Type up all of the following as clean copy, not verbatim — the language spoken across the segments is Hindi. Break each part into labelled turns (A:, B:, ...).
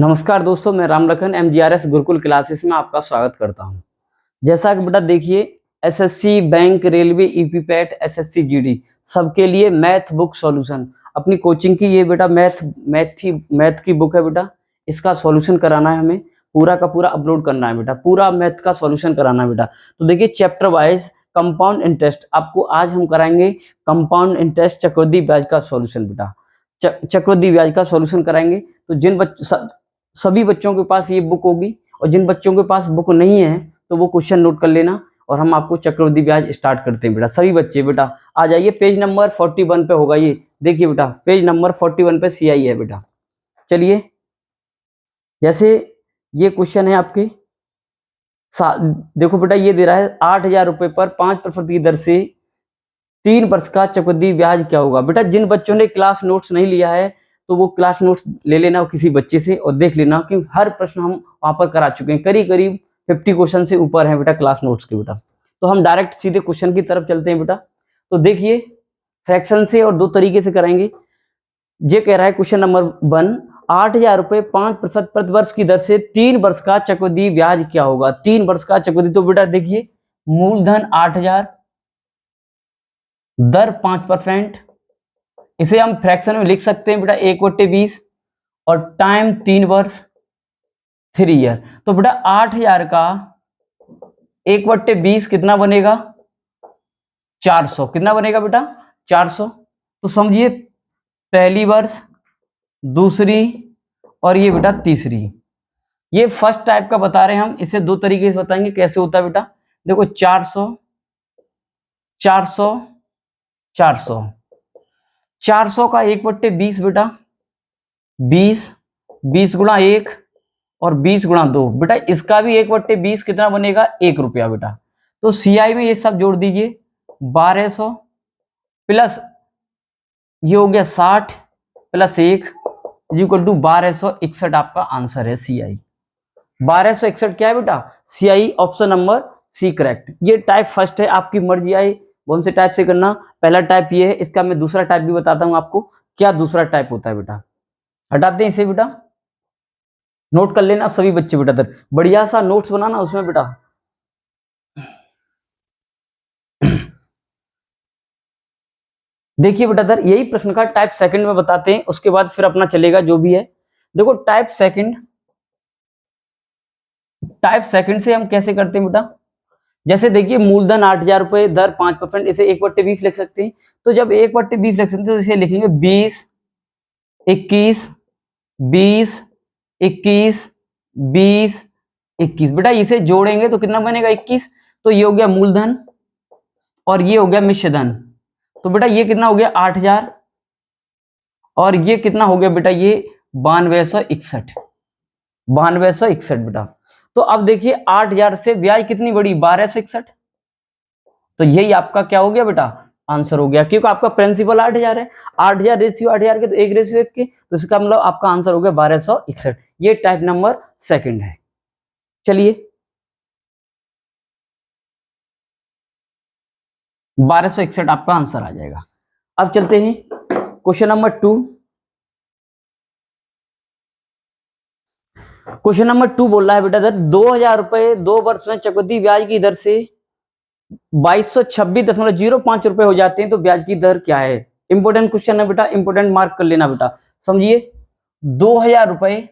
A: नमस्कार दोस्तों, मैं राम लखन MGRS गुरुकुल क्लासेस में आपका स्वागत करता हूं। जैसा कि बेटा देखिए, एसएससी, बैंक, रेलवे, ईपीपैट, एसएससी जीडी सबके लिए मैथ बुक सॉल्यूशन अपनी कोचिंग की ये बेटा मैथ की बुक है बेटा। इसका सॉल्यूशन कराना है हमें, पूरा का पूरा अपलोड करना है बेटा, पूरा मैथ का सॉल्यूशन कराना है बेटा। तो देखिए चैप्टर वाइज कंपाउंड इंटरेस्ट आपको आज हम कराएंगे। कंपाउंड इंटरेस्ट चक्रवृद्धि ब्याज का सॉल्यूशन बेटा, चक्रवृद्धि ब्याज का सॉल्यूशन कराएंगे। तो सभी बच्चों के पास ये बुक होगी, और जिन बच्चों के पास बुक नहीं है तो वो क्वेश्चन नोट कर लेना, और हम आपको चक्रवृद्धि ब्याज स्टार्ट करते हैं बेटा। सभी बच्चे बेटा आ जाइए, पेज नंबर 41 पे होगा ये। देखिए बेटा पेज नंबर 41 पे CI है बेटा। चलिए, जैसे ये क्वेश्चन है आपके, देखो बेटा ये दे रहा है 8,000 रुपए पर 5% की दर से 3 वर्ष का चक्रवृद्धि ब्याज क्या होगा। बेटा जिन बच्चों ने क्लास नोट्स नहीं लिया है तो वो क्लास नोट्स ले लेना किसी बच्चे से, और देख लेना कि हर प्रश्न हम वहां पर करा चुके हैं। करीब करीब 50 क्वेश्चन से ऊपर है बेटा क्लास नोट्स के बेटा। तो हम डायरेक्ट सीधे क्वेश्चन की तरफ चलते हैं बेटा। तो देखिए फ्रैक्शन से और दो तरीके से कराएंगे। ये कह रहा है क्वेश्चन नंबर 1, 8,000 रुपए 5% प्रति वर्ष की दर से 3 वर्ष का चक्रवृद्धि ब्याज क्या होगा। 3 वर्ष का चक्रवृद्धि, तो बेटा देखिए मूलधन 8,000, दर 5%, इसे हम फ्रैक्शन में लिख सकते हैं बेटा 1/20, और टाइम 3 वर्ष 3 ईयर। तो बेटा 8,000 का 1/20 कितना बनेगा, 400। कितना बनेगा बेटा, 400। तो समझिए पहली वर्ष, दूसरी, और ये बेटा तीसरी। ये फर्स्ट टाइप का बता रहे हैं हम, इसे दो तरीके से बताएंगे कैसे होता है बेटा। देखो 400 400 400, 400 का 1/20 बेटा 20, 20 गुणा 1 और 20 गुणा 2। बेटा इसका भी 1/20 कितना बनेगा, 1 रुपया बेटा। तो CI में ये सब जोड़ दीजिए, 1200 प्लस ये हो गया 60 प्लस 1 इक्वल टू 1261 आपका आंसर है CI। 1261 क्या है बेटा, CI option number C correct. ये टाइप फर्स्ट है, आपकी मर्जी आई कौन से टाइप से करना। पहला टाइप ये है, इसका मैं दूसरा टाइप भी बताता हूं आपको क्या दूसरा टाइप होता है बेटा। हटाते हैं इसे बेटा, नोट कर लेना आप सभी बच्चे बेटा। तर बढ़िया सा नोट्स बनाना उसमें बेटा। देखिए बेटा तर यही प्रश्न का टाइप सेकंड में बताते हैं, उसके बाद फिर अपना चलेगा जो भी है। देखो टाइप सेकंड से हम कैसे करते हैं बेटा। जैसे देखिए मूलधन 8,000 रुपए, दर 5%, इसे 1/20 लिख सकते हैं। तो जब 1/20 लिख सकते हैं तो इसे लिखेंगे 20, 21, 20, 21, 20, 21। बेटा इसे जोड़ेंगे तो कितना बनेगा, 21। तो ये हो गया मूलधन और ये हो गया मिश्रधन। तो बेटा ये कितना हो गया 8,000, और ये कितना हो गया बेटा, ये 9261, 9261 बेटा। तो अब देखिए 8,000 से ब्याज कितनी बड़ी, 1261। तो यही आपका क्या हो गया बेटा, आंसर हो गया, क्योंकि आपका प्रिंसिपल 8,000 है। 8,000 रेशियो 8,000 के, तो 1/1 के, तो इसका मतलब आपका आंसर हो गया 1261। ये टाइप नंबर सेकंड है। चलिए 1261 आपका आंसर आ जाएगा। अब चलते हैं क्वेश्चन नंबर 2। क्वेश्चन नंबर 2 बोल रहा है बेटा सर 2,000 रुपए 2 वर्ष में चक्रवृद्धि ब्याज की दर से 2226.05 रुपए हो जाते हैं, तो ब्याज की दर क्या है। इंपोर्टेंट क्वेश्चन है बेटा, इंपोर्टेंट मार्क कर लेना बेटा। समझिए 2,000 रुपए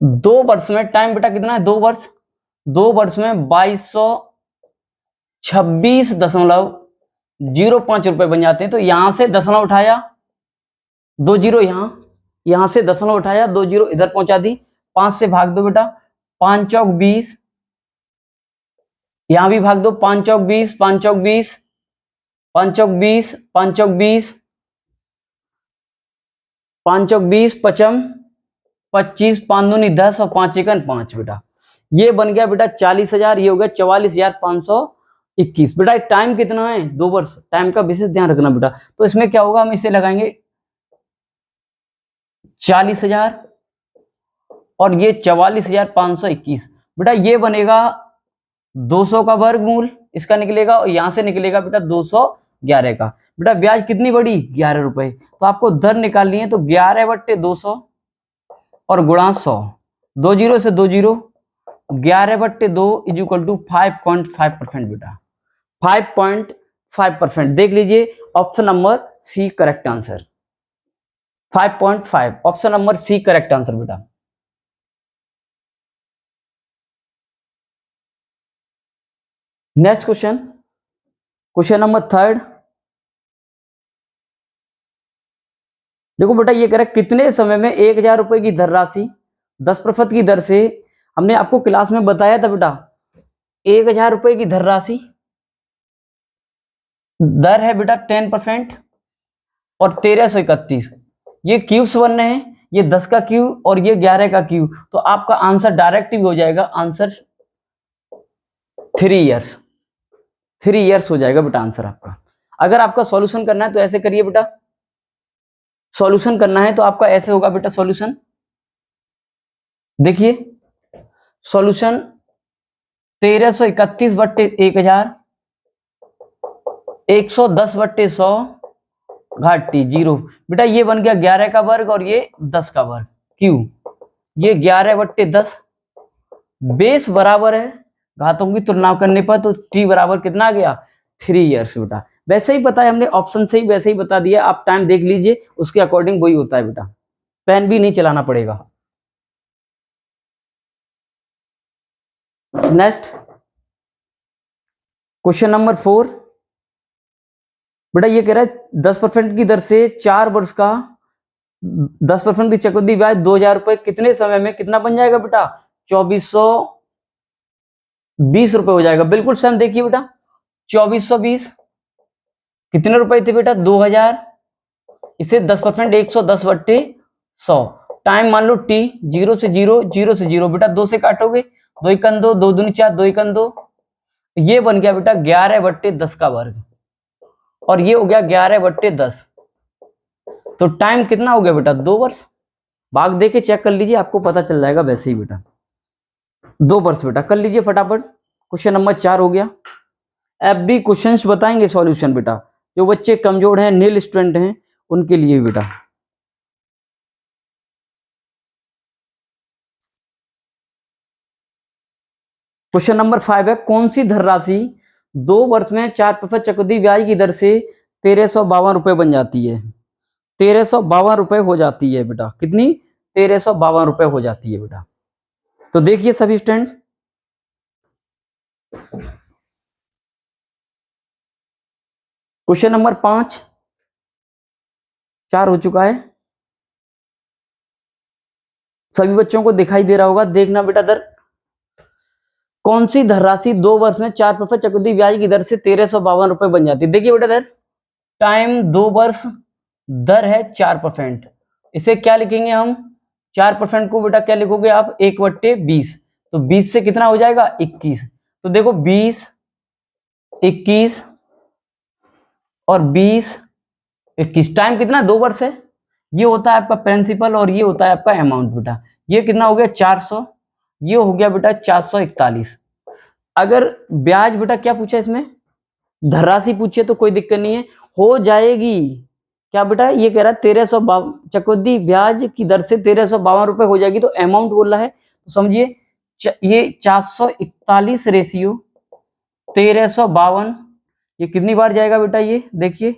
A: 2 वर्ष में, टाइम बेटा कितना है, 2 वर्ष, 2 वर्ष में 2226.05 रुपए बन जाते हैं। तो यहां से दशमलव उठाया, 2 जीरो यहां से दशमलव उठाया, 2 जीरो इधर पहुंचा दी, 5 से भाग दो बेटा, 5 चौक 20, यहां भी भाग दो, 5 चौक 20, 5 चौक 20, 5 चौक 20, 5 चौक 20, 5 चौक 20, 5 25, 5 दूनी 10 और 5 एकन 5 बेटा। ये बन गया बेटा 40,000, ये हो गया 44,521। बेटा टाइम कितना है, 2 वर्ष, टाइम का विशेष ध्यान रखना बेटा। तो इसमें क्या होगा, हम इसे लगाएंगे 40,000 और ये 44,521। बेटा ये बनेगा 200 का वर्गमूल, इसका निकलेगा, और यहां से निकलेगा बेटा 211 का। बेटा ब्याज कितनी बड़ी, 11 रुपए। तो आपको दर निकालनी है, तो 11/200 और गुणा 100, 2 जीरो से 2 जीरो, 11/2 इज इक्वल टू 5.5% बेटा, 5.5%। देख लीजिए option number C correct answer, 5.5, option number C correct answer बेटा। Next question, question number 3। देखो बेटा ये कह रहा है कितने समय में 1000 रुपए की धनराशि 10% की दर से, हमने आपको क्लास में बताया था बेटा 1000 रुपए की धनराशि दर है बेटा 10% और 1331, ये क्यूब्स बन रहे हैं, ये 10 का क्यूब और ये 11 का क्यूब, तो आपका आंसर डायरेक्ट ही हो जाएगा, आंसर 3 इयर्स, 3 इयर्स हो जाएगा बेटा आंसर आपका। अगर आपका सॉल्यूशन करना है तो ऐसे करिए बेटा, सॉल्यूशन करना है तो आपका ऐसे होगा बेटा सॉल्यूशन, देखिए सॉल्यूशन 1331/1000, 110/100 घाटी 0, बेटा ये बन गया 11 का वर्ग और ये 10 का वर्ग, क्यों ये 11/10, बेस बराबर है, घातों की तुलना करने पर तो टी बराबर कितना आ गया 3 इयर्स बेटा। वैसे ही पता है हमने ऑप्शन से ही वैसे ही बता दिया, आप टाइम देख लीजिए उसके अकॉर्डिंग वही होता है बेटा, पेन भी नहीं चलाना पड़ेगा। नेक्स्ट क्वेश्चन नंबर 4, बेटा ये कह रहा है 10% की दर से 4 वर्ष का 10% की चक्रवृद्धि ब्याज 2000 रुपए कितने समय में कितना बन जाएगा बेटा 2420 रुपए हो जाएगा। बिल्कुल सम देखिए बेटा 2420 कितने रुपए थे बेटा 2000, इसे 10% 110/100, टाइम मान लो टी, 0 से 0, 0 से 0, बेटा 2 से काटोगे, 2 एकन 2, 2 दूनी 4, 2 एकन 2, ये बन गया बेटा 11/10 का वर्ग और ये हो गया 11/10, तो टाइम कितना हो गया बेटा 2 वर्ष। भाग दे के चेक कर लीजिए आपको पता चल जाएगा वैसे ही बेटा 2 वर्ष बेटा। कर लीजिए फटाफट, क्वेश्चन नंबर 4 हो गया। अब भी क्वेश्चंस बताएंगे सॉल्यूशन बेटा, जो बच्चे कमजोर हैं नील स्टूडेंट हैं उनके लिए बेटा। क्वेश्चन नंबर 5 है, कौन सी धनराशि 2 वर्ष में 4% चक्रवृद्धि ब्याज की दर से 1352 रुपए बन जाती है, 1352 रुपए हो जाती है बेटा, कितनी 1352 रुपए हो जाती है बेटा। तो देखिए सभी स्टूडेंट, क्वेश्चन नंबर 5, 4 हो चुका है, सभी बच्चों को दिखाई दे रहा होगा, देखना बेटा दर, कौन सी धनराशि 2 वर्ष में 4% चक्रवृद्धि ब्याज की दर से 1352 रुपए बन जाती है। देखिए बेटा दर, टाइम 2 वर्ष, दर है 4%, इसे क्या लिखेंगे हम 4% को बेटा क्या लिखोगे आप 1/20, तो 20 से कितना हो जाएगा 21, तो देखो 20, 21 और 20, 21, टाइम कितना 2 वर्ष है, ये होता है आपका प्रिंसिपल और ये होता है आपका अमाउंट बेटा, ये कितना हो गया 400, ये हो गया बेटा 441। अगर ब्याज बेटा क्या पूछा इसमें धनराशि पूछे तो कोई दिक्कत नहीं है, हो जाएगी क्या बेटा, ये कह रहा है 1352 चक्रवृद्धि ब्याज की दर से 1352 रुपए हो जाएगी, तो अमाउंट बोल रहा है, तो समझिए ये 441 रेशियो 1352, ये कितनी बार जाएगा बेटा, ये देखिए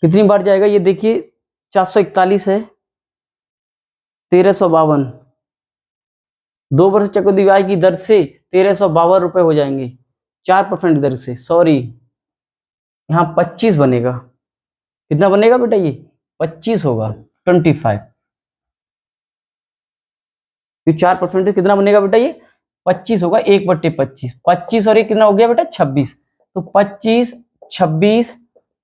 A: कितनी बार जाएगा, ये देखिए 441 है 1352, 2 वर्ष चक्रवृद्धि ब्याज की दर से 1352 रुपए हो जाएंगे 4% की दर से, सॉरी यहाँ 25 बनेगा, कितना बनेगा बेटा ये 25 होगा 25, ये 4% कितना बनेगा बेटा ये 25 होगा 1/25, 25 और ये कितना हो गया बेटा 26, तो 25 26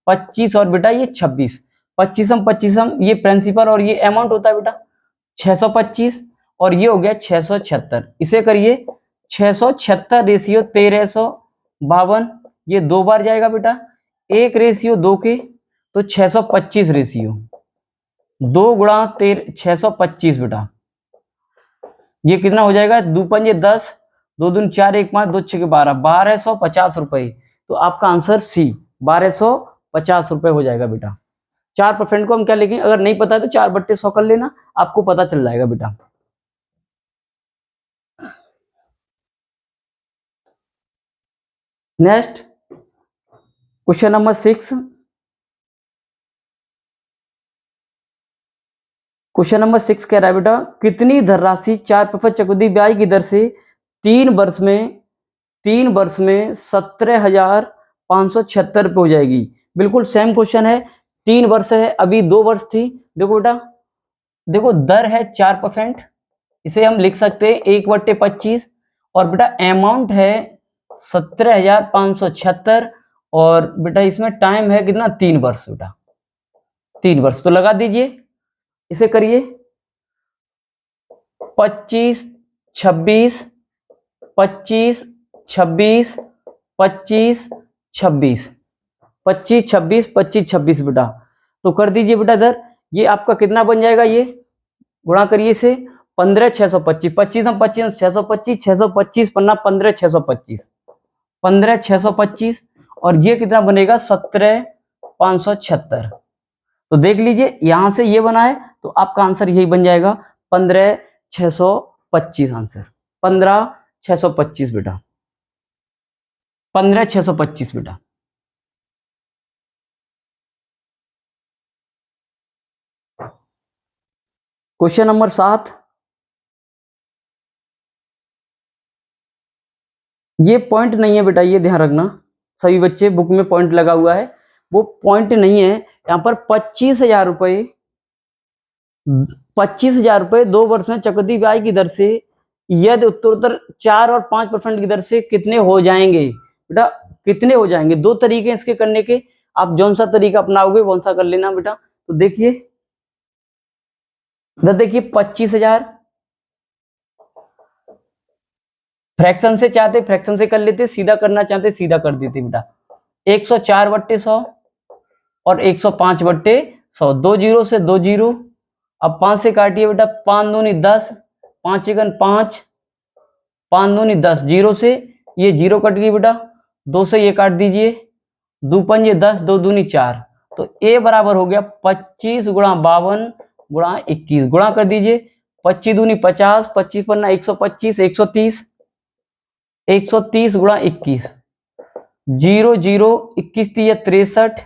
A: 25 और बेटा ये 26, 25 ये प्रिंसिपल और ये अमाउंट होता है बेटा 625 और ये हो गया 676, इसे करिए 676 रेशियो 1352, ये 2 बार जाएगा बेटा, 1 रेशियो 2 के, तो 625 रेशियो 2 गुणा 625 बेटा, ये कितना हो जाएगा 2 पंजे 10, 2 दूनी 4, 1 5, 2 6 12, 1250 रुपए, तो आपका आंसर सी 1250 रुपए हो जाएगा बेटा। 4% को हम क्या लिखेंगे, अगर नहीं पता है तो 4/100 कर लेना, आपको पता चल जाएगा बेटा। Next question number 6। Question number 6 कह रहा है बेटा, कितनी धनराशि 4% चक्रवृद्धि ब्याज की दर से 3 वर्ष में 17,576 रुपये हो जाएगी। बिल्कुल सेम क्वेश्चन है, 3 वर्ष है, अभी 2 वर्ष थी। देखो बेटा, देखो दर है 4%, इसे हम लिख सकते हैं 1/25, और बेटा अमाउंट है 17,576, और बेटा इसमें टाइम है कितना, 3 वर्ष बेटा, 3 वर्ष। तो लगा दीजिए, इसे करिए 25, 26, 25, 26, 25, 26, 25, 26, 25, 26 बेटा। तो कर दीजिए बेटा इधर, ये आपका कितना बन जाएगा, ये गुणा करिए इसे 15,625, 25 हम 25, 625, 625 पन्ना 15,625, 15,625, और ये कितना बनेगा 17,576। तो देख लीजिए यहां से ये बना है, तो आपका आंसर यही बन जाएगा 15,625 आंसर, 15,625 बेटा, 15,625 बेटा। क्वेश्चन नंबर 7, ये पॉइंट नहीं है बेटा, ये ध्यान रखना, सभी बच्चे बुक में पॉइंट लगा हुआ है, वो पॉइंट नहीं है। यहाँ पर 25,000 रुपये, 25,000 रुपये 2 वर्ष में चक्रवृद्धि ब्याज की दर से यदि उत्तरोत्तर 4 और 5% की दर से कितने हो जाएंगे बेटा, कितने हो जाएंगे। दो तरीके इसके करने के, आप जौन सा तरीका अपनाओगे वौन सा कर लेना बेटा। तो देखिए इधर देखिए 25,000, फ्रैक्शन से चाहते फ्रैक्शन से कर लेते, सीधा करना चाहते सीधा कर देते बेटा। 104/100 और 105/100, 2 जीरो से 2 जीरो, अब 5 से काटिए बेटा, 5 दूनी 10, 5 एकन 5, 5 दूनी 10, जीरो से ये जीरो कट गई बेटा, 2 से ये काट दीजिए, 2 पंजे 10, 2 दूनी 4, तो ए बराबर हो गया 25 गुणा 52 गुणा 21, गुणा कर दीजिए, 25 दूनी 50, 25 पन्ना 125, 130, 130 गुणा 21, 0 0, 21 3 63,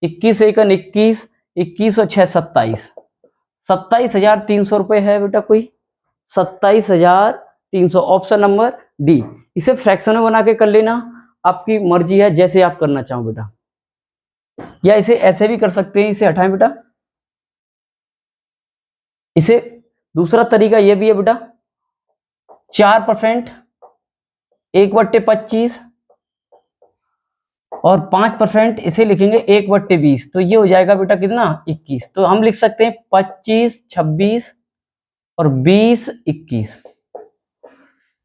A: 21 एकन 21, 21 और 6 27, 27,300 रुपये है बेटा कोई, 27,300, ऑप्शन नंबर डी। इसे फ्रैक्शन में बना के कर लेना, आपकी मर्जी है जैसे आप करना चाहो बेटा, या इसे ऐसे भी कर सकते हैं, इसे हटाएं बेटा। इसे दूसरा तरीका यह भी है बेटा, 4% 1/25 और 5% इसे लिखेंगे 1/20, तो ये हो जाएगा बेटा कितना 21। तो हम लिख सकते हैं 25, 26 और 20, 21,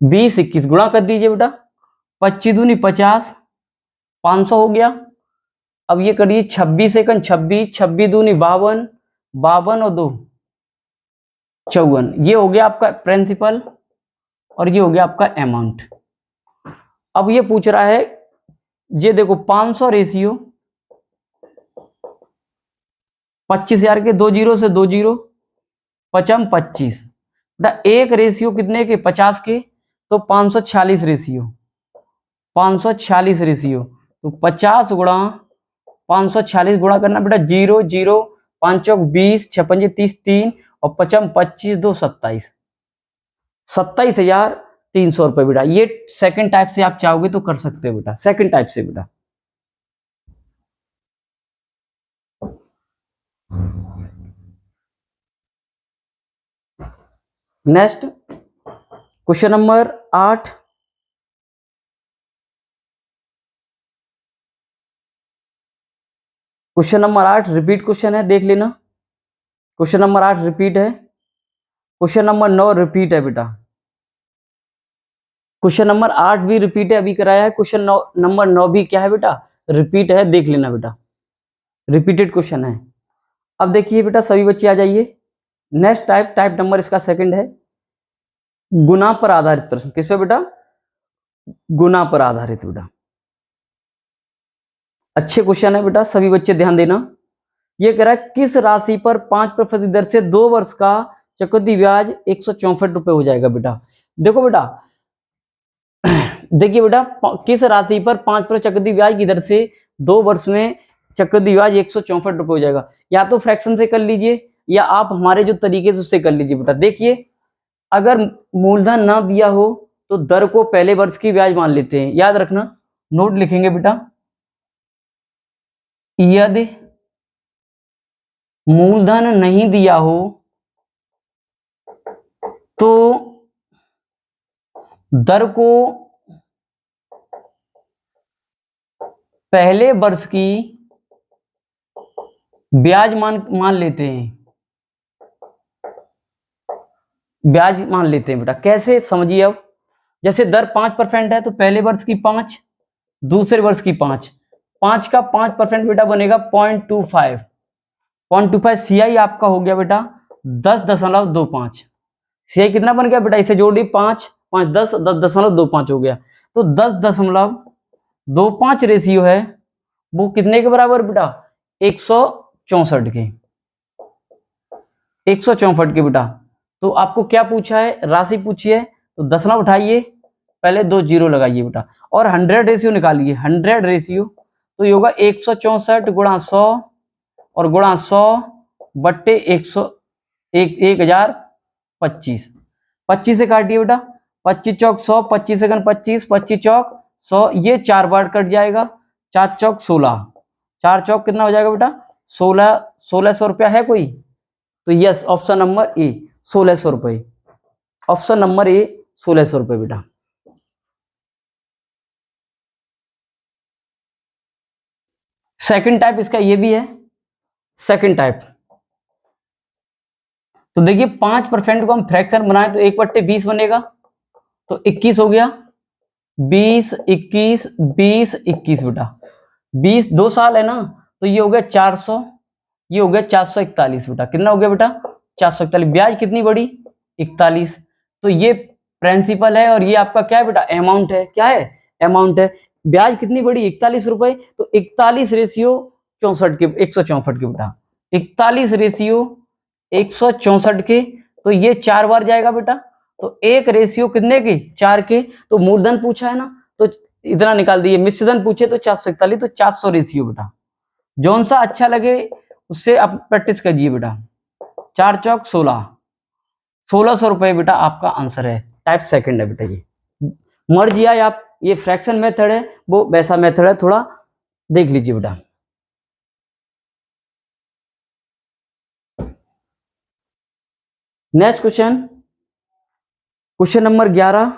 A: 20, 21 गुणा कर दीजिए बेटा, 25 दूनी 50, 500 हो गया। अब ये करिए 26 एकन 26, 26 दूनी 52, 52 और 2 54, ये हो गया आपका प्रिंसिपल और ये हो गया आपका अमाउंट। अब ये पूछ रहा है, ये देखो 500 रेशियो 25,000 के, 2 जीरो से 2 जीरो, 55 25, एक रेशियो कितने के 50 के, तो 546 रेशियो, 546 रेशियो, तो 50 गुणा 546 गुणा करना बेटा, 0 0, 5 20, 6 पंजे 30, 3 और 55 25 2 27, 27,300 रुपये बेटा। ये सेकंड टाइप से आप चाहोगे तो कर सकते हो बेटा, सेकंड टाइप से बेटा। Next question number 8, question number 8 repeat question है, देख लेना। क्वेश्चन नंबर 8 रिपीट है, क्वेश्चन नंबर 9 रिपीट है बेटा, क्वेश्चन नंबर 8 भी रिपीट है, अभी कराया है। क्वेश्चन नंबर 9 भी क्या है बेटा, रिपीट है, देख लेना बेटा, रिपीटेड क्वेश्चन है। अब देखिए बेटा सभी बच्चे आ जाइए, नेक्स्ट टाइप नंबर इसका सेकंड है, गुना पर आधारित प्रश्न। किस पे बेटा, गुना पर आधारित बेटा। अच्छे क्वेश्चन है बेटा, सभी बच्चे ध्यान देना। ये कह रहा है किस राशि पर 5% दर से 2 वर्ष का चक्रवृद्धि ब्याज 164 रुपए हो जाएगा बेटा। देखो बेटा, देखिए बेटा, किस राशि पर 5% चक्रवृद्धि ब्याज की दर से 2 वर्ष में चक्रवृद्धि ब्याज 164 रुपए हो जाएगा। या तो फ्रैक्शन से कर लीजिए या आप हमारे जो तरीके से उससे कर लीजिए बेटा। देखिए, अगर मूलधन ना दिया हो तो दर को पहले वर्ष की ब्याज मान लेते हैं, याद रखना, नोट लिखेंगे बेटा। यदि मूलधन नहीं दिया हो तो दर को पहले वर्ष की ब्याज मान लेते हैं, ब्याज मान लेते हैं बेटा। कैसे, समझिए अब। जैसे दर 5% है तो पहले वर्ष की 5, दूसरे वर्ष की 5, 5 का 5% बेटा बनेगा 0.25, 0.25 सीआई आपका हो गया बेटा 10.25। सीआई कितना बन गया बेटा, इसे जोड़िए 5 5 10 10.25 हो गया। तो 10.25 रेशियो है वो कितने के बराबर बेटा, 164 के, 164 के बेटा। तो आपको क्या पूछा है, राशि पूछी है, तो दशमलव उठाइए, पहले 2 जीरो लगाइए बेटा, और 100 रेशियो निकालिए। 100 रेशियो तो ये होगा 164 गुणा 100 और गुणा 100 बट्टे 1025। 25 से काटिए बेटा, 25 चौक 100, 25 सेकंड 25, 25 चौक 100, ये 4 बार कट जाएगा, 4 चौक 16, 4 चौक कितना हो जाएगा बेटा 16, 1600 रुपया है कोई, तो यस, ऑप्शन नंबर ए 1600 रुपये, ऑप्शन नंबर ए 1600 रुपये बेटा। सेकंड टाइप इसका ये भी है, सेकंड टाइप। तो देखिए 5% को हम फ्रैक्शन बनाए तो 1/20 बनेगा, तो 21 हो गया, 20 21 20 21 बेटा, 20 2 साल है ना, तो ये हो गया 400, ये हो गया 441 बेटा। कितना हो गया बेटा 441। ब्याज कितनी बढ़ी 41। तो ये प्रिंसिपल है और ये आपका क्या है बेटा, अमाउंट है। क्या है, अमाउंट है। ब्याज कितनी बढ़ी 41 रुपए, तो 41 रेशियो 64 के, 164 के बेटा, 41 रेशियो 164 के, तो ये 4 बार जाएगा बेटा, तो एक रेशियो कितने की 4 के। तो मूलधन पूछा है ना, तो इतना निकाल दिए, मिश्रधन पूछे तो 441, तो 400 रेशियो बेटा। जौन सा अच्छा लगे उससे आप प्रैक्टिस कीजिए बेटा। 4 चौक 16, 1600 रुपए बेटा आपका आंसर है। टाइप सेकंड है बेटा। ये मर्जी आए आप, ये फ्रैक्शन मेथड है वो वैसा मेथड है, थोड़ा देख लीजिए बेटा। Next question, question number 11।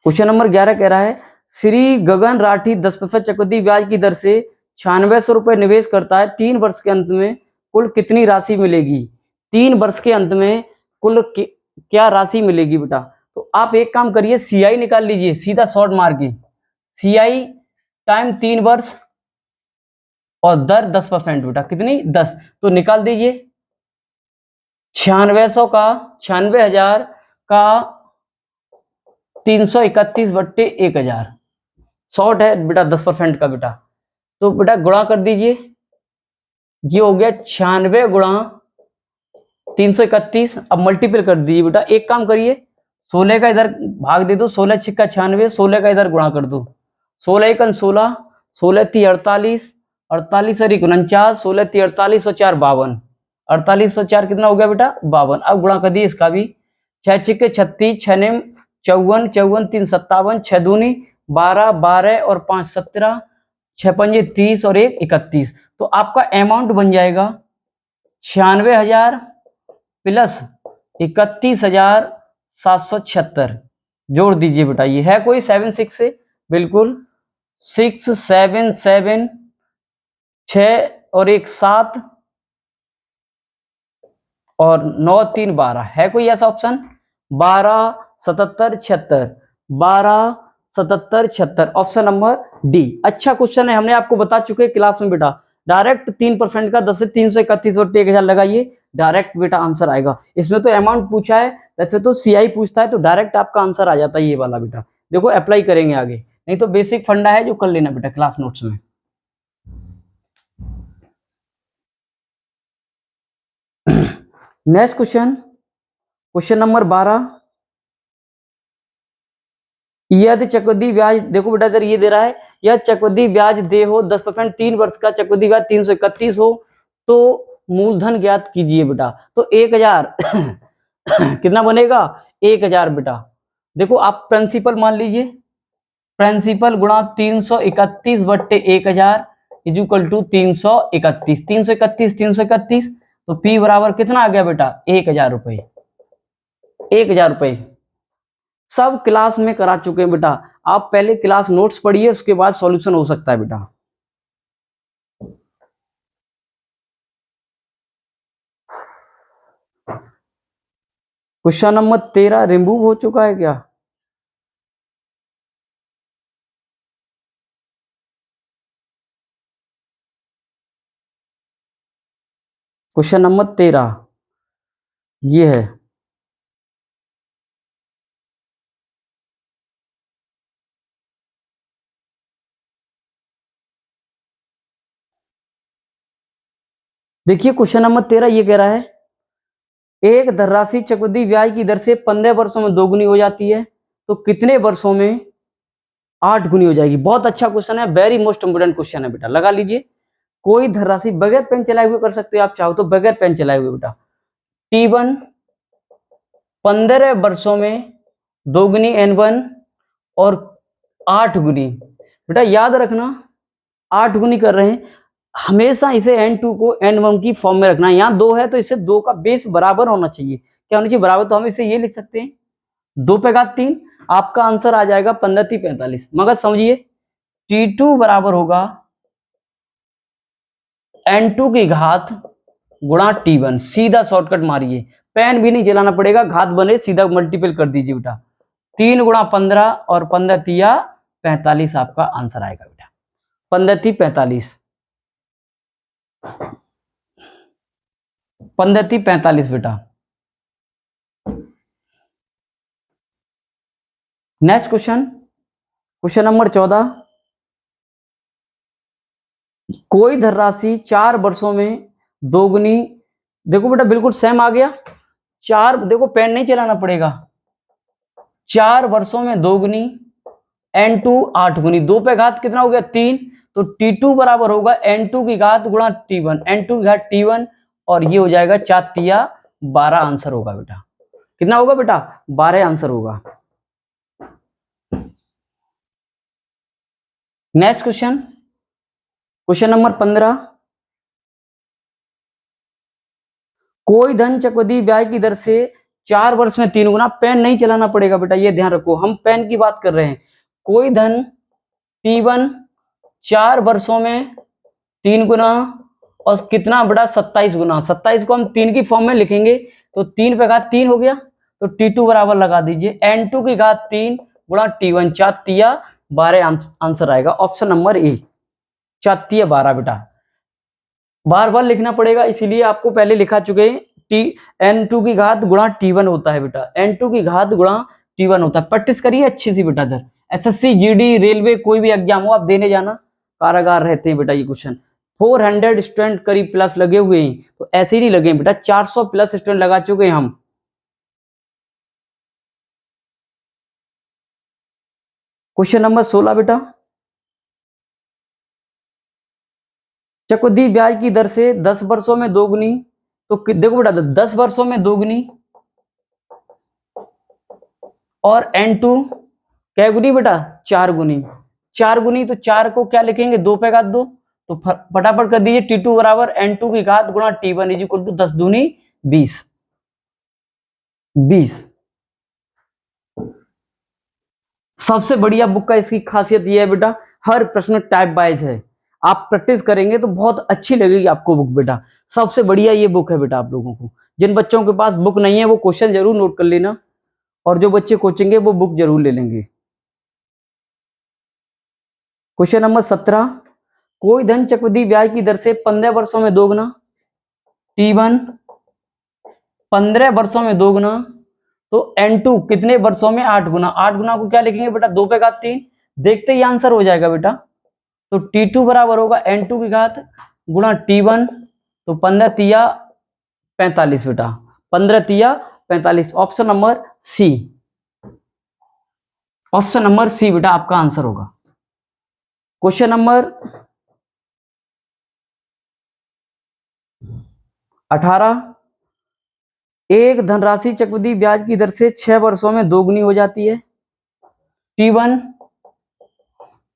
A: Question number 11 कह रहा है श्री गगन राठी 10% चक्रवृद्धि ब्याज की दर से 9600 रुपए निवेश करता है, 3 वर्ष के अंत में कुल कितनी राशि मिलेगी। 3 वर्ष के अंत में कुल क्या राशि मिलेगी बेटा। तो आप एक काम करिए, सीआई निकाल लीजिए, सीधा शॉर्ट मार के, सीआई टाइम 3 वर्ष और दर 10% बेटा, कितनी 10, तो निकाल दीजिए 9600 का 96,000 का 331 बट्टे 1000, शॉर्ट है बेटा 10% का बेटा, तो बेटा गुणा कर दीजिए, ये हो गया 96 गुणा 331। अब मल्टीपल कर दीजिए बेटा, एक काम करिए 16 का इधर भाग दे दो, 16 छिक्का 96, 16 का इधर गुणा कर दो, 16 एकन 16, 16 ती 48, 48 और 49, 16 ती 48 और 4 52, 48 और 4 कितना हो गया बेटा 52। अब गुणा कर दिए इसका भी, 6 छिक्के 36, 6 नेम 54, 54 3 57, 6 दूनी 12, 12 और 5 17, 6 पंजे 30 और 1 31। तो आपका अमाउंट बन जाएगा 96,000 प्लस 31,776। जोड़ दीजिए बेटा, ये है कोई 7 6 से, बिल्कुल 6 7 7, 6 और 1 7 और 9 3 12, है कोई ऐसा ऑप्शन। 12 77 76, 12 77 76, option number D. अच्छा क्वेश्चन है, हमने आपको बता चुके हैं क्लास में बेटा। डायरेक्ट 3% का 10 से 331 और 1000 लगाइए, डायरेक्ट बेटा आंसर आएगा। इसमें तो अमाउंट पूछा है, वैसे तो सीआई पूछता है, तो डायरेक्ट आपका आंसर आ जाता है ये वाला बेटा। देखो अप्लाई करेंगे आगे, नहीं तो बेसिक फंडा है जो कर लेना बेटा क्लास नोट्स में। नेक्स्ट क्वेश्चन, क्वेश्चन नंबर 12, यदि चक्रवृद्धि ब्याज, देखो बेटा जरा ये दे रहा है, यह चक्रवृद्धि ब्याज दे हो 10%, 3 वर्ष का चक्रवृद्धि ब्याज 331 हो तो मूलधन ज्ञात कीजिए बेटा। तो 1000 कितना बनेगा, 1000 बेटा। देखो आप प्रिंसिपल मान लीजिए, प्रिंसिपल गुणा 331 बट्टे 1000 इज इक्वल टू 331, 331, 331, तो P बराबर कितना आ गया बेटा, 1000 रुपये, 1000 रुपये। सब क्लास में करा चुके हैं बेटा, आप पहले क्लास नोट्स पढ़िए, उसके बाद सॉल्यूशन हो सकता है बेटा। क्वेश्चन नंबर 13 रिमूव हो चुका है क्या? क्वेश्चन नंबर 13 ये है, देखिए क्वेश्चन नंबर 13 ये कह रहा है, एक धनराशि चक्रवृद्धि ब्याज की दर से 15 वर्षों में दोगुनी हो जाती है तो कितने वर्षों में 8 गुनी हो जाएगी। बहुत अच्छा क्वेश्चन है, वेरी मोस्ट इंपोर्टेंट क्वेश्चन है बेटा, लगा लीजिए। कोई धनराशि बगैर पेन चलाए हुए कर सकते हो आप चाहो तो, बगैर पेन चलाए हुए बेटा। T1 15 वर्षों में दोगुनी N1 और 8 गुनी, बेटा याद रखना 8 गुनी कर रहे हैं, हमेशा इसे N2 को N1 की फॉर्म में रखना है। यहाँ 2 है तो इसे 2 का बेस बराबर होना चाहिए, क्या होना चाहिए, बराबर। तो हम इसे ये लिख सकते हैं 2 पे घात 3, आपका आंसर आ जाएगा 15 3 45। मगर समझिए T2 बराबर होगा N2 की घात गुणा T1, सीधा शॉर्टकट मारिए, पेन भी नहीं चलाना पड़ेगा, घात बने सीधा मल्टीपल कर दीजिए बेटा। 3 गुणा 15 और 15 तिया 45 आपका आंसर आएगा बेटा, 15 3 45, 15 3 45 बेटा। नेक्स्ट क्वेश्चन, क्वेश्चन नंबर 14, कोई धनराशि 4 वर्षों में दोगुनी, देखो बेटा बिल्कुल सेम आ गया, 4, देखो पेन नहीं चलाना पड़ेगा, 4 वर्षों में दोगुनी N2 8 गुनी, 2 पे घात कितना हो गया 3, तो T2 बराबर होगा N2 की घात गुणा T1, N2 की घात T1, और ये हो जाएगा 4 तिया 12 आंसर होगा बेटा। कितना होगा बेटा, 12 आंसर होगा। नेक्स्ट क्वेश्चन, क्वेश्चन नंबर 15, कोई धन चक्रवृद्धि ब्याज की दर से 4 वर्ष में 3 गुना, पेन नहीं चलाना पड़ेगा बेटा, ये ध्यान रखो, हम पेन की बात कर रहे हैं। कोई धन T1 4 वर्षों में 3 गुना और कितना बेटा 27 गुना, 27 को हम 3 की फॉर्म में लिखेंगे तो 3 पे घात 3 हो गया, तो T2 बराबर लगा दीजिए N2 की घात 3 गुणा T1, 4 तिया 12 आंसर आएगा ऑप्शन नंबर ए, 4 तिया 12 बेटा। बार बार लिखना पड़ेगा इसीलिए आपको पहले लिखा चुके हैं, N2 की घात गुणा T1 होता है बेटा, N2 की घात गुणा T1 होता है। प्रैक्टिस करिए अच्छी सी बेटा, इधर SSC GD रेलवे कोई भी एग्जाम हो आप देने जाना, कारागार रहते हैं बेटा ये क्वेश्चन। 400 स्टूडेंट करीब प्लस लगे हुए हैं, तो ऐसे ही नहीं लगे बेटा, 400 प्लस स्टूडेंट लगा चुके हैं हम। क्वेश्चन नंबर 16 बेटा, चक्रवृद्धि ब्याज की दर से 10 वर्षों में दोगुनी, तो देखो बेटा 10 वर्षों में दोगुनी और N2 क्या गुनी बेटा 4 गुनी, 4 गुनी, तो 4 को क्या लिखेंगे 2 पे घात 2, तो फटाफट कर दीजिए T2 बराबर N2 की घात गुणा T1 इज इक्वल टू 10 दूनी 20, 20। सबसे बढ़िया बुक का इसकी खासियत यह है बेटा, हर प्रश्न टाइप वाइज है, आप प्रैक्टिस करेंगे तो बहुत अच्छी लगेगी आपको बुक बेटा, सबसे बढ़िया ये बुक है बेटा। आप लोगों को, जिन बच्चों के पास बुक नहीं है वो क्वेश्चन जरूर नोट कर लेना, और जो बच्चे कोचेंगे वो बुक जरूर ले लेंगे। क्वेश्चन नंबर 17, कोई धन चक्रवृद्धि ब्याज की दर से 15 वर्षों में दोगुना, T1 15 वर्षों में दोगुना, तो N2 कितने वर्षों में 8 गुना, 8 गुना को क्या लिखेंगे बेटा 2 पे घात 3, देखते ही आंसर हो जाएगा बेटा। तो T2 बराबर होगा N2 की घात गुणा T1, तो 15 तिया 45 बेटा, 15 तिया 45। Option number C, option number C बेटा आपका आंसर होगा। क्वेश्चन नंबर 18, एक धनराशि चक्रवृद्धि ब्याज की दर से 6 वर्षों में दोगुनी हो जाती है। T1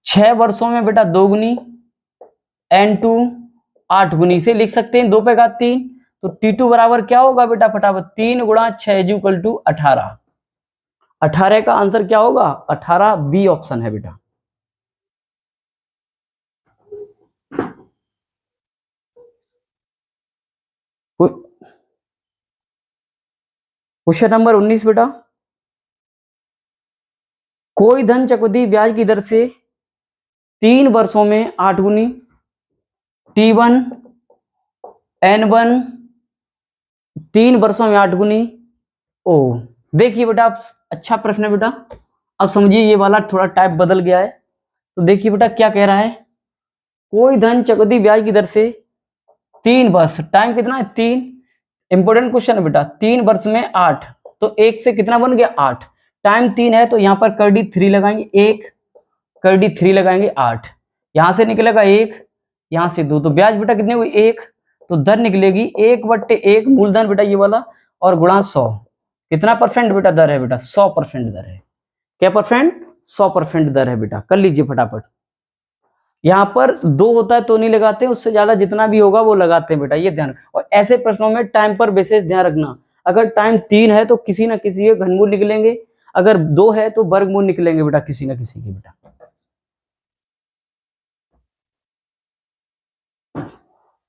A: 6 वर्षों में बेटा दोगुनी, N2 8 गुनी से लिख सकते हैं 2 पे घात 3। तो T2 बराबर क्या होगा बेटा फटाफट, 3 गुणा 6 इक्वल टू 18। 18 का आंसर क्या होगा, 18 बी ऑप्शन है बेटा। क्वेश्चन नंबर 19 बेटा, कोई धन चक्रवृद्धि ब्याज की दर से 3 वर्षों में 8 गुनी, T1 N1 3 वर्षों में 8 गुनी। ओ देखिए बेटा, आप अच्छा प्रश्न है बेटा। अब समझिए ये वाला थोड़ा टाइप बदल गया है। तो देखिए बेटा क्या कह रहा है, कोई धन चक्रवृद्धि ब्याज की दर से 3 वर्ष, टाइम कितना है 3, इंपोर्टेंट क्वेश्चन है बेटा। 3 वर्ष में 8, तो 1 से कितना बन गया 8, टाइम 3 है तो यहाँ पर करडी 3 लगाएंगे, 1 करडी 3 लगाएंगे 8, यहां से निकलेगा 1, यहां से 2, तो ब्याज बेटा कितने हुई 1, तो दर निकलेगी 1/1 मूलधन बेटा ये वाला, और गुणा 100। कितना परसेंट बेटा दर है बेटा, 100% दर है। क्या परसेंट, 100% दर है बेटा। कर लीजिए फटाफट। यहाँ पर 2 होता है तो नहीं लगाते, उससे ज्यादा जितना भी होगा वो लगाते हैं बेटा, ये ध्यान। और ऐसे प्रश्नों में टाइम पर बेसिस ध्यान रखना, अगर टाइम 3 है तो किसी ना किसी के घनमूल निकलेंगे, अगर 2 है तो वर्गमूल निकलेंगे बेटा, किसी ना किसी के बेटा।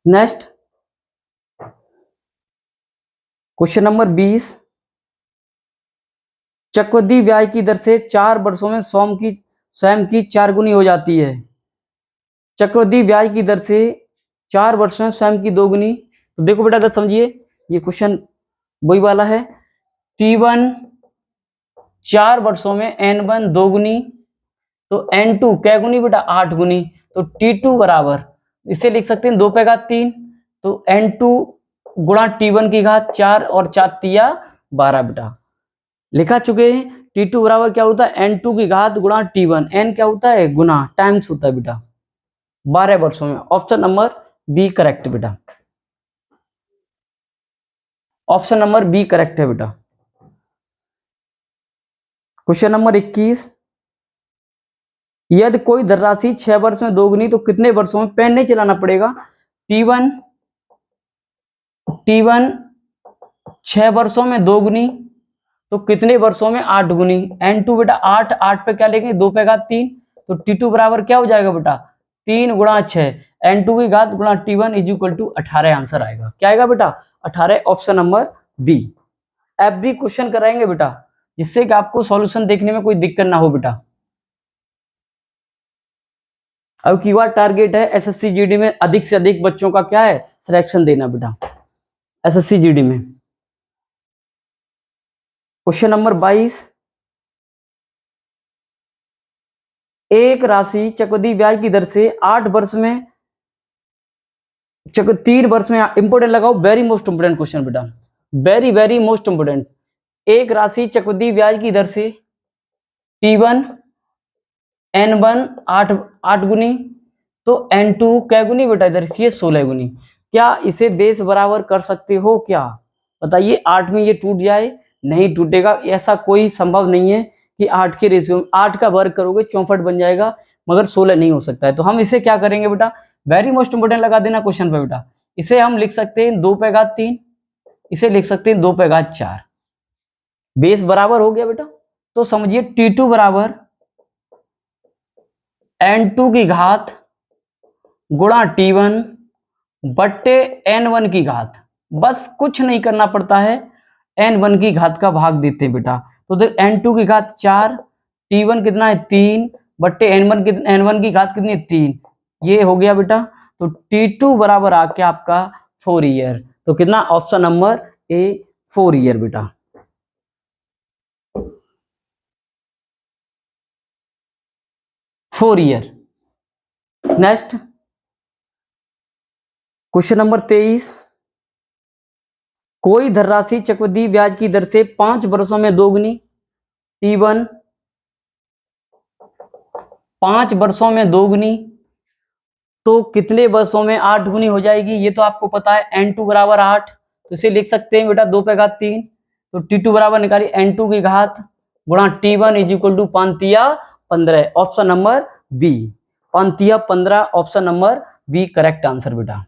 A: नेक्स्ट क्वेश्चन नंबर 20, चक्रवृद्धि ब्याज की दर से 4 वर्षों में स्वयं की 4 गुनी हो जाती है। चक्रवृद्धि ब्याज की दर से 4 वर्षों में स्वयं की 2 गुनी। तो देखो बेटा दस समझिए, ये क्वेश्चन वही वाला है। T1 4 वर्षों में N1 2 गुनी, तो N2 क्या गुनी बेटा 8 गुनी, तो T2 बराबर इसे लिख सकते हैं 2 पे घात 3, तो N2 गुणा T1 की घात 4 और 4 तिया 12 बेटा लिखा चुके हैं। T2 बराबर क्या होता है, N2 की घात गुणा T1, N क्या होता है गुना, टाइम्स होता है बेटा 12 वर्षों में। ऑप्शन नंबर बी करेक्ट बेटा, ऑप्शन नंबर बी करेक्ट है बेटा। क्वेश्चन नंबर 21, यदि कोई धनराशि 6 वर्ष में दोगुनी तो कितने वर्षों में पेन नहीं चलाना पड़ेगा। T1 6 वर्षों में 2 गुनी, तो कितने वर्षों में 8 गुनी। N2 बेटा 8, 8 पे क्या लेंगे 2 पे घात 3, तो T2 बराबर क्या हो जाएगा बेटा 3 गुणा 6, N2 की घात गुणा T1 is equal to 18 answer आएगा। क्या आएगा बेटा 18, option number B. Every question कराएंगे बेटा, जिससे कि आपको सॉल्यूशन देखने में कोई दिक्कत ना हो बेटा। अब की बार टारगेट है एसएससी जीडी में अधिक से अधिक बच्चों का क्या है सिलेक्शन देना बेटा, एसएससी जीडी में। क्वेश्चन नंबर 22, एक राशि चक्रवृद्धि ब्याज की दर से 8 वर्ष में 3 वर्ष में, इंपोर्टेंट लगाओ, वेरी मोस्ट इंपोर्टेंट क्वेश्चन बेटा, वेरी वेरी मोस्ट इंपोर्टेंट। एक राशि चक्रवृद्धि ब्याज की दर से T1 N1 8 गुनी, तो N2 क्या गुनी बेटा इधर ये 16 गुनी। क्या इसे बेस बराबर कर सकते हो क्या, बताइए। 8 में ये टूट जाए, नहीं टूटेगा, ऐसा कोई संभव नहीं है कि 8 के रेशियो में 8 का वर्ग करोगे 64 बन जाएगा, मगर 16 नहीं हो सकता है। तो हम इसे क्या करेंगे बेटा, वेरी मोस्ट इंपोर्टेंट लगा देना क्वेश्चन पे बेटा। इसे हम लिख सकते हैं 2 पे घात 3, इसे लिख सकते हैं 2 पे घात 4, बेस बराबर हो गया बेटा। तो समझिए T2 बराबर N2 की घात गुणा T1 बट्टे N1 की घात, बस कुछ नहीं करना पड़ता है, N1 की घात का भाग देते हैं बेटा। तो देख N2 की घात 4, T1 कितना है 3 बट्टे N1 की घात कितनी है 3, ये हो गया बेटा। तो T2 बराबर आके आपका 4 ईयर, तो कितना ऑप्शन नंबर ए 4 ईयर बेटा। Four year. Next question number 23, कोई धनराशि चक्रवृद्धि ब्याज की दर से 5 वर्षों में दोगुनी, T1 5 वर्षों में दोगुनी, तो कितने वर्षों में 8 गुनी हो जाएगी? ये तो आपको पता है, n2 बराबर 8, तो इसे लिख सकते हैं बेटा 2 पे घात 3, तो T2 बराबर निकालिए n2 की घात गुणा T1 is equal to 5×15, option number B, 5×15, option number B correct answer बेटा।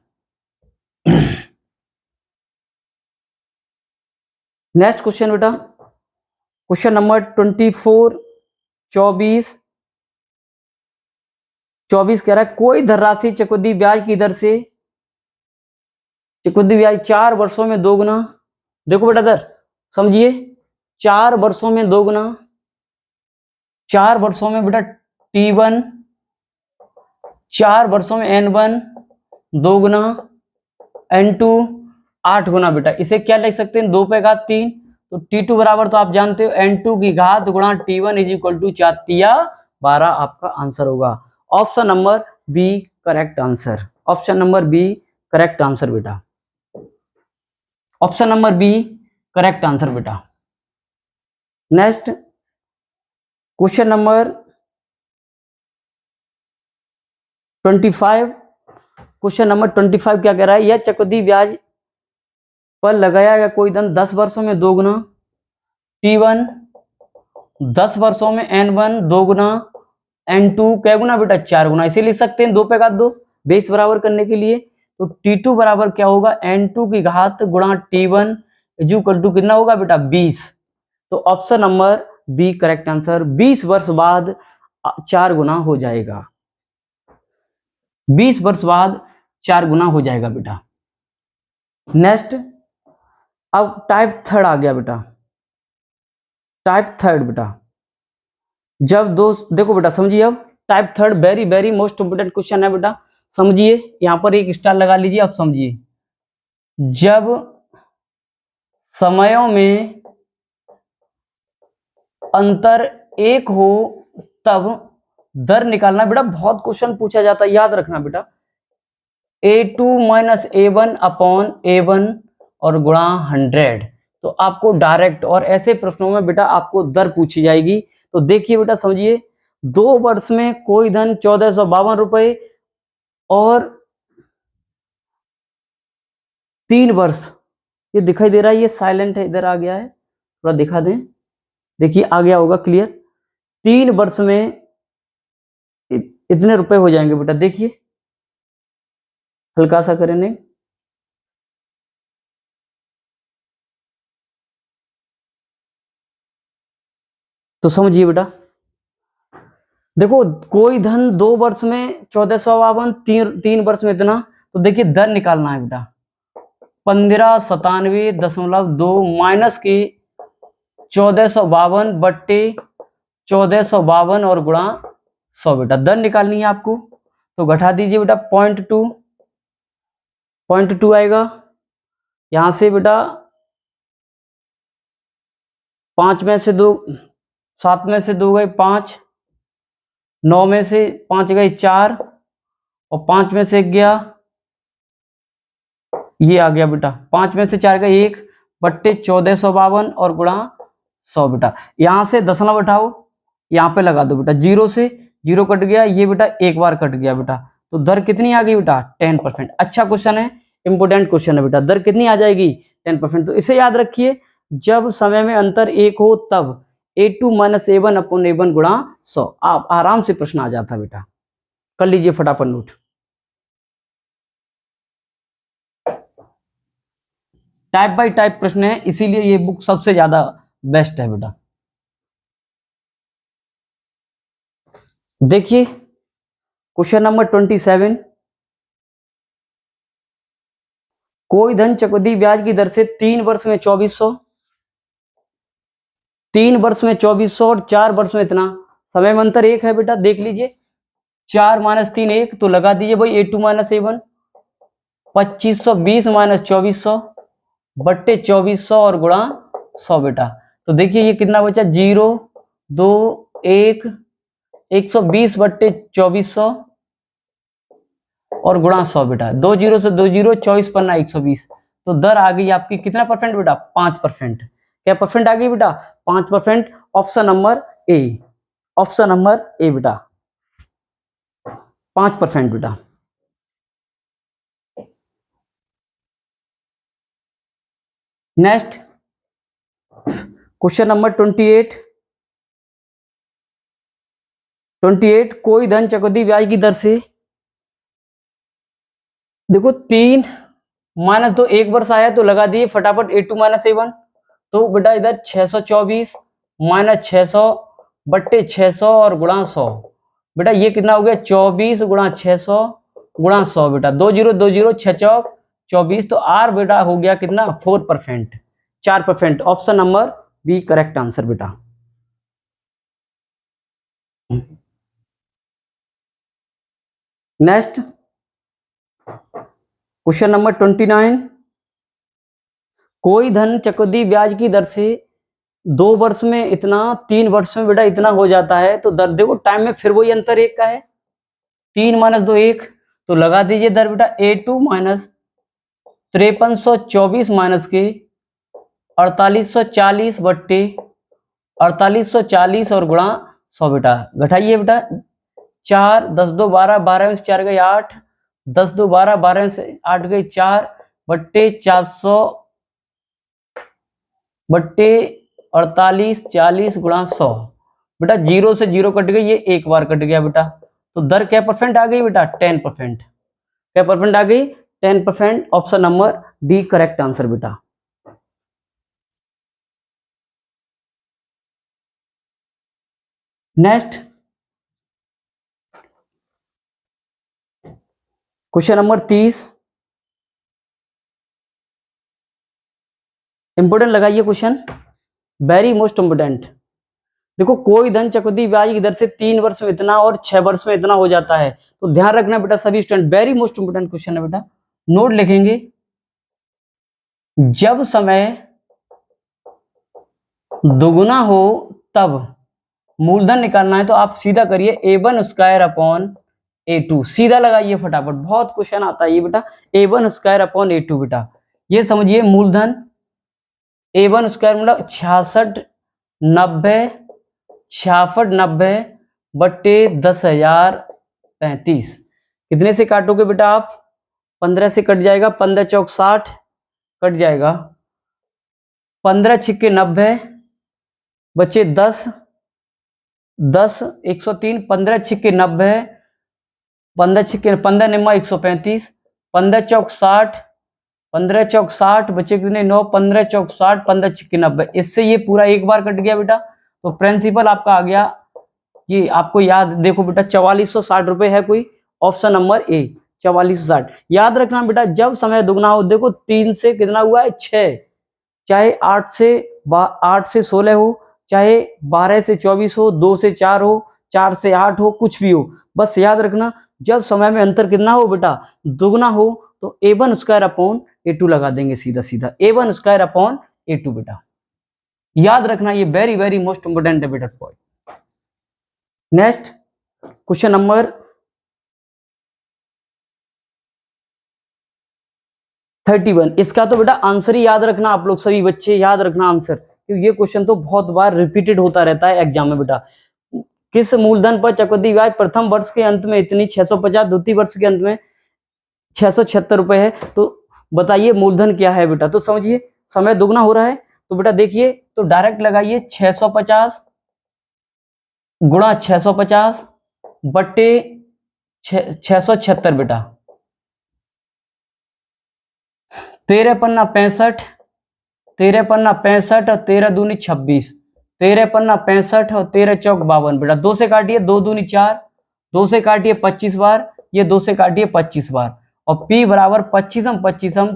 A: नेक्स्ट क्वेश्चन बेटा, क्वेश्चन नंबर 24, 24 कह रहा है कोई धनराशि चक्रवृद्धि ब्याज की दर से, चक्रवृद्धि ब्याज 4 वर्षों में दोगुना, देखो बेटा दर समझिए, 4 वर्षों में दोगुना, 4 वर्षों में बेटा T1, 4 वर्षों में N1 दोगुना, N2 8 गुना बेटा, इसे क्या लिख सकते हैं 2 पे घात 3, तो T2 बराबर तो आप जानते हो N2 की घात गुणा T1 इज इक्वल टू 4×12 आपका आंसर होगा, option number B correct answer, option number B correct answer बेटा, option number B correct answer बेटा। Next question number 25, question number 25 क्या कह रहा है, यह चक्रवृद्धि ब्याज पर लगाया गया कोई धन 10 वर्षों में दोगुना, T1 10 वर्षों में N1 दोगुना, N2 कै गुना बेटा 4 गुना, इसे लिख सकते हैं 2 पे घात 2 बेस बराबर करने के लिए, तो T2 बराबर क्या होगा N2 की घात गुणा T1 इज इक्वल टू कितना होगा बेटा 20, तो option number B correct answer, 20 वर्ष बाद 4 गुना हो जाएगा, 20 वर्ष बाद 4 गुना हो जाएगा बेटा। नेक्स्ट अब टाइप थर्ड आ गया बेटा, टाइप थर्ड बेटा, जब दो, देखो बेटा समझिए, अब type third very very most important question है बेटा, समझिए यहां पर एक स्टार लगा लीजिए, अब समझिए, जब समयों में अंतर एक हो तब दर निकालना बेटा, बहुत क्वेश्चन पूछा जाता है, याद रखना बेटा, A2 minus A1 upon A1 और गुणा 100, तो आपको डायरेक्ट, और ऐसे प्रश्नों में बेटा आपको दर पूछी जाएगी, तो देखिए बेटा समझिए, 2 वर्ष में कोई धन 1452 रुपए और 3 वर्ष, ये दिखाई दे रहा है, ये साइलेंट है, इधर आ गया है, थोड़ा दिखा दें, देखिए आ गया होगा क्लियर, 3 वर्ष में इतने रुपए हो जाएंगे बेटा, देखिए हल्का सा करें, नहीं तो समझिए बेटा, देखो कोई धन 2 वर्ष में 1452, 3 वर्ष में इतना, तो देखिए दर निकालना है बेटा, 1597.2 माइनस के 1452 बट्टे 1452 और गुणा 100 बेटा, दर निकालनी है आपको, तो घटा दीजिए बेटा 0.2 आएगा, यहां से बेटा 5 में से 2, 7 में से 2 गए 5, 9 में से 5 गए 4 और 5 में से 1 गया, ये आ गया बेटा, 5 में से 4 गए 1 बट्टे 1452 और गुणा 100 बेटा, यहां से दशमलव उठाओ, यहाँ पे लगा दो बेटा, 0 से 0 कट गया, ये बेटा एक बार कट गया बेटा, तो दर कितनी आ गई बेटा 10%, अच्छा क्वेश्चन है, इंपोर्टेंट क्वेश्चन है बेटा, दर कितनी आ जाएगी 10%, तो इसे याद रखिए, जब समय में अंतर 1 हो तब A2 minus A1 upon A1 गुणा 100, आप आराम से प्रश्न आ जाता बेटा, कर लीजिए फटाफट नोट। टाइप बाय टाइप प्रश्न है, इसीलिए ये बुक सबसे ज्यादा बेस्ट है बेटा। देखिए क्वेश्चन नंबर 27, कोई धन चक्रवृद्धि ब्याज की दर से 3 वर्ष में 2400, 3 वर्ष में 2400 और 4 वर्ष में इतना, समय में अंतर 1 है बेटा, देख लीजिए 4 माइनस 3 1, तो लगा दीजिए भाई A2 माइनस A1, 2520 माइनस 2400 बट्टे 2400 और गुणा 100 बेटा, तो देखिए ये कितना बचा 0 2 1, 120 बट्टे 2400 और गुणा 100 बेटा, 2 0 से 2 0, 24 पन्ना 120, तो दर आ गई आपकी कितना परसेंट बेटा, 5%। क्या परसेंट आ गई बेटा, 5%। Option number A, option number A बेटा, 5% बेटा। Next question number 28। कोई धन चक्रवृद्धि ब्याज की दर से, देखो 3 माइनस 2 एक वर्ष आया तो लगा दिए फटाफट A2 माइनस A1। तो बेटा इधर 624 माइनस 600 बट्टे 600 और गुणा 100। बेटा ये कितना हो गया, 24 गुणा 600 गुणा 100 बेटा, 2020 6 चौक 24। तो आर बेटा हो गया कितना, 4%, 4%। Option number B correct answer बेटा। Next question number 29। कोई धन चक्रवृद्धि ब्याज की दर से 2 वर्ष में इतना, 3 वर्ष में बेटा इतना हो जाता है। तो दर देखो टाइम में फिर वही अंतर एक का है, 3 माइनस 2 1। तो लगा दीजिए दर बेटा A2 माइनस 5324 माइनस के 4840 बट्टे 4840 और गुणा 100 बेटा। घटाइए बेटा, 4 10 2 12 12 में से 4 गई 8, 10 2 12 12 में से 8 गई 4 बट्टे 400 बट्टे 48 40 गुणा 100। बेटा 0 से 0 कट गई, ये एक बार कट गया बेटा। तो दर क्या परसेंट आ गई बेटा, 10%। क्या परसेंट आ गई, 10%। Option number D correct answer बेटा। Next question number 30। इंपोर्टेंट लगाइए क्वेश्चन, वेरी मोस्ट इंपोर्टेंट। देखो कोई धन चक्रवृद्धि ब्याज की दर से 3 वर्ष में इतना और 6 वर्ष में इतना हो जाता है। तो ध्यान रखना बेटा सभी student, very most important question है बेटा। नोट लिखेंगे, जब समय दुगुना हो तब मूलधन निकालना है। तो आप सीधा करिए A1 स्क्वायर अपॉन A2, सीधा लगाइए फटाफट, बहुत क्वेश्चन आता है ये बेटा। A1 स्क्वायर अपॉन A2 बेटा, ये समझिए मूलधन A1 स्क्वायर मतलब 6690 बट्टे 10,035। कितने से काटोगे बेटा आप, 15 से कट जाएगा, 15 चौक 60 कट जाएगा, 15 छिक्के 90 बचे 10 10 103, 15 छिक्के 90, 15 छिक्के 15 निम्मा 135, 15 चौक 60, 15 चौक 60 बचे कितने 9, 15 चौक 60, 15 छिक्के 90। इससे ये पूरा एक बार कट गया बेटा। तो प्रिंसिपल आपका आ गया, ये आपको याद देखो बेटा 4460 रुपए है कोई, ऑप्शन नंबर ए 4460। याद रखना बेटा जब समय दुगना हो, देखो 3 से कितना हुआ है 6, चाहे 8 से 16 हो, चाहे 12 से 24 हो, 2 से 4 हो, 4 से 8 हो, कुछ भी हो, बस याद रखना जब समय में अंतर कितना हो बेटा, दुगना हो, तो A1 स्क्वायर अपॉन A2 लगा देंगे सीधा सीधा, A1 स्क्वायर अपॉन A2 बेटा। याद रखना ये वेरी वेरी मोस्ट इंपोर्टेंट है बेटा पॉइंट। Next question number 31। इसका तो बेटा आंसर ही याद रखना, आप लोग सभी बच्चे याद रखना आंसर, क्योंकि ये क्वेश्चन तो बहुत बार रिपीटेड होता रहता है एग्जाम में बेटा। किस मूलधन पर चक्रवृद्धि ब्याज प्रथम वर्ष के अंत में इतनी 650, द्वितीय वर्ष के अंत में 676 रुपए है। तो बताइए मूलधन क्या है बेटा। तो समझिए समय दुगना हो रहा है, तो बेटा देखिए तो डायरेक्ट लगाइए 650 गुणा 650 बट्टे 676 बेटा, 13 पन्ना 65, 13 पन्ना 65 और 13 दूनी 26, 13 पन्ना 65 और 13 चौक 52 बेटा। 2 से काटिए, 2 दूनी 4, 2 से काटिए 25 बार, ये 2 से काटिए 25 बार, और P बराबर 25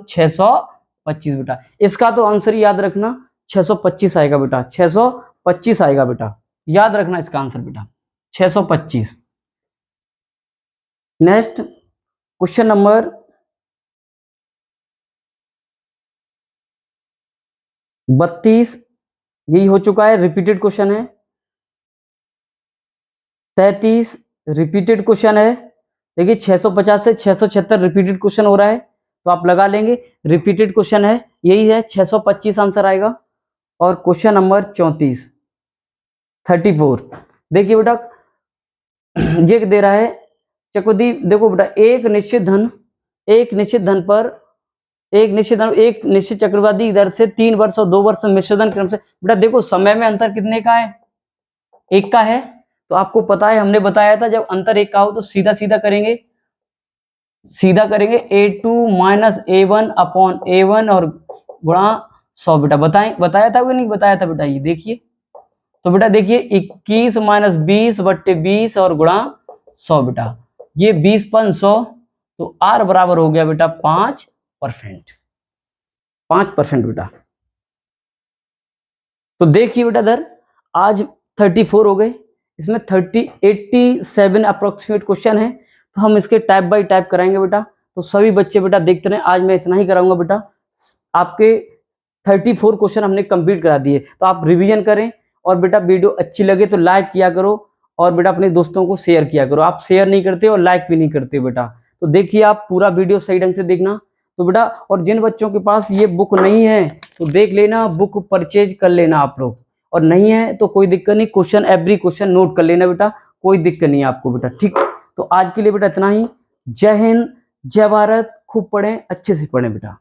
A: 625 बेटा। इसका तो आंसर ही याद रखना 625 आएगा बेटा, 625 आएगा बेटा, याद रखना इसका आंसर बेटा 625। नेक्स्ट क्वेश्चन नंबर 32, यही हो चुका है, रिपीटेड क्वेश्चन है। 33 रिपीटेड क्वेश्चन है। देखिए 650 से 676 रिपीटेड क्वेश्चन हो रहा है। तो आप लगा लेंगे। रिपीटेड क्वेश्चन है, यही है 625 आंसर आएगा। और क्वेश्चन नंबर 34 देखिए बेटा, ये दे रहा है चक्रवृद्धि, देखो बेटा एक निश्चित धन एक निश्चित चक्रवृद्धि दर से 3 वर्ष और 2 वर्ष मिश्र धन क्रम से, बेटा देखो समय में अंतर कितने का है, 1 का है। तो आपको पता है, हमने बताया था जब अंतर 1 का हो तो सीधा सीधा करेंगे A2 minus A1 upon A1 और गुणा 100। बेटा बताया था कि नहीं बताया था बेटा, ये देखिए। तो बेटा देखिए 21 माइनस 20 बट्टे 20 और गुणा 100 बेटा, ये 20/100, तो R बराबर हो गया बेटा 5% बेटा। तो देखिए बेटा इधर आज 34 हो गए, इसमें 87 अप्रोक्सीमेट क्वेश्चन है, तो हम इसके टाइप बाय टाइप कराएंगे बेटा। तो सभी बच्चे बेटा देखते रहे, आज मैं इतना ही कराऊंगा बेटा। आपके 34 क्वेश्चन हमने कंप्लीट करा दिए, तो आप रिवीजन करें। और बेटा वीडियो अच्छी लगे तो लाइक किया करो, और बेटा अपने दोस्तों को शेयर किया करो। आप शेयर नहीं करते और लाइक भी नहीं करते बेटा, तो देखिए आप पूरा वीडियो सही ढंग से देखना। तो बेटा, और जिन बच्चों के पास ये बुक नहीं है तो देख लेना, बुक परचेज कर लेना आप लोग, और नहीं है तो कोई दिक्कत नहीं, क्वेश्चन एवरी क्वेश्चन नोट कर लेना बेटा, कोई दिक्कत नहीं है आपको बेटा, ठीक। तो आज के लिए बेटा इतना ही। जय हिंद, जय भारत, खूब पढ़ें, अच्छे से पढ़ें बेटा।